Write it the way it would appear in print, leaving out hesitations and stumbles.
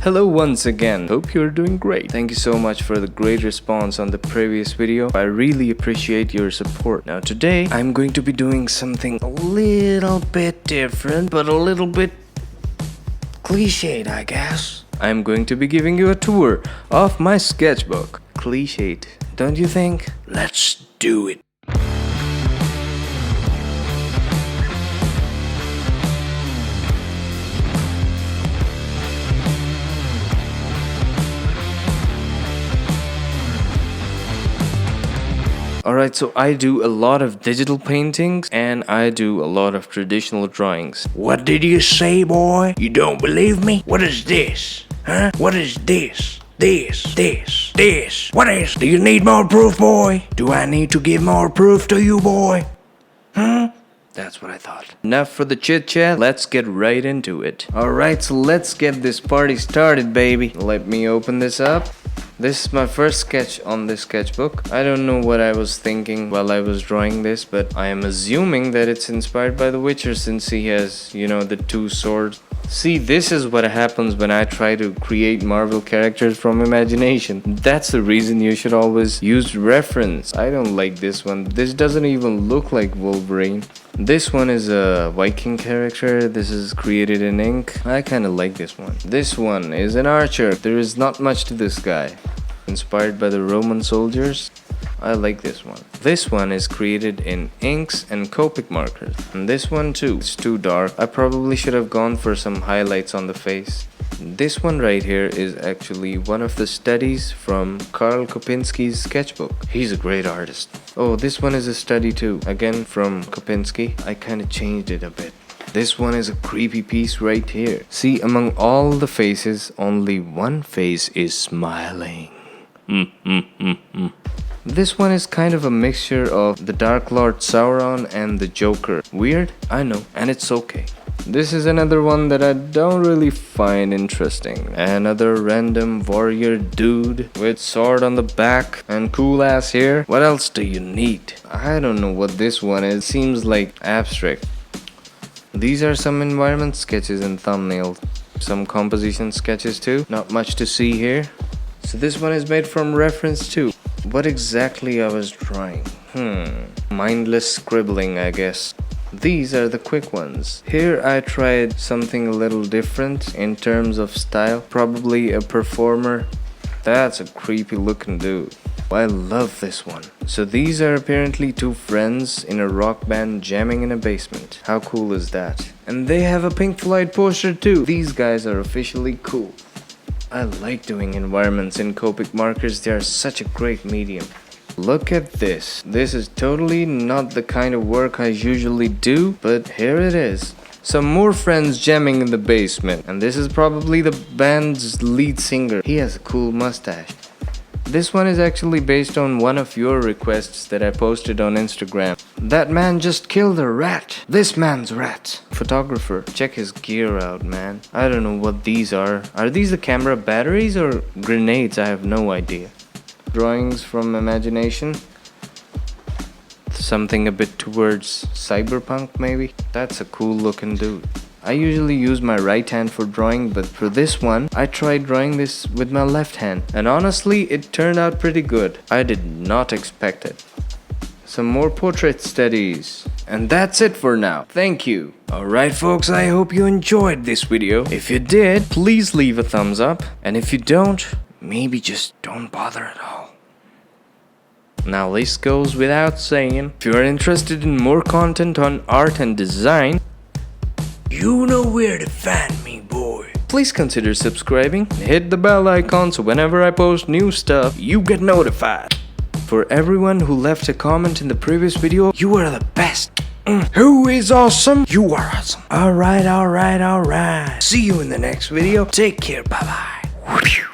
Hello once again, hope you're doing great. Thank you so much for the great response on the previous video. I really appreciate your support. Now today, I'm going to be doing something a little bit different, but a little bit cliched, I guess. I'm going to be giving you a tour of my sketchbook. Cliched, don't you think? Let's do it. Alright, so I do a lot of digital paintings and I do a lot of traditional drawings. What did you say, boy? You don't believe me? What is this? Huh? What is this? This. What is? Do you need more proof, boy? Do I need to give more proof to you, boy? That's what I thought. Enough for the chit chat, let's get right into it. Alright, so let's get this party started, baby. Let me open this up. This is my first sketch on this sketchbook. I don't know what I was thinking while I was drawing this, but I am assuming that it's inspired by The Witcher since he has, you know, the two swords. See, this is what happens when I try to create Marvel characters from imagination. That's the reason you should always use reference. I don't like this one. This doesn't even look like Wolverine. This one is a Viking character. This is created in ink. I kinda like this one. This one is an archer. There is not much to this guy. Inspired by the Roman soldiers. I like this one. This one is created in inks and copic markers. And this one too. It's too dark. I probably should have gone for some highlights on the face. This one right here is actually one of the studies from Karl Kopinski's sketchbook. He's a great artist. Oh, this one is a study too. Again from Kopinski. I kinda changed it a bit. This one is a creepy piece right here. See, among all the faces, only one face is smiling. This one is kind of a mixture of the Dark Lord Sauron and the Joker. Weird? I know, and it's okay. This is another one that I don't really find interesting. Another random warrior dude with sword on the back and cool ass hair. What else do you need? I don't know what this one is. Seems like abstract. These are some environment sketches and thumbnails. Some composition sketches too. Not much to see here. So this one is made from reference too. What exactly I was drawing? Mindless scribbling, I guess. These are the quick ones. Here I tried something a little different in terms of style. Probably a performer. That's a creepy looking dude. I love this one. So these are apparently two friends in a rock band jamming in a basement. How cool is that? And they have a Pink Floyd poster too. These guys are officially cool. I like doing environments in copic markers. They are such a great medium. Look at this. This is totally not the kind of work I usually do, but here it is. Some more friends jamming in the basement. And this is probably the band's lead singer. He has a cool mustache. This one is actually based on one of your requests that I posted on Instagram. That man just killed a rat. This man's rat. Photographer, check his gear out, man. I don't know what these are. Are these the camera batteries or grenades? I have no idea. Drawings from imagination. Something a bit towards cyberpunk maybe. That's a cool looking dude. I usually use my right hand for drawing, but for this one, I tried drawing this with my left hand. And honestly, it turned out pretty good. I did not expect it. Some more portrait studies. And that's it for now. Thank you. Alright folks, I hope you enjoyed this video. If you did, please leave a thumbs up. And if you don't, maybe just don't bother at all. Now this goes without saying. If you are interested in more content on art and design, You know where to find me, boy. please consider subscribing. Hit the bell icon so whenever I post new stuff, you get notified. For everyone who left a comment in the previous video, you are the best. Who is awesome? You are awesome. Alright. See you in the next video. Take care. Bye-bye.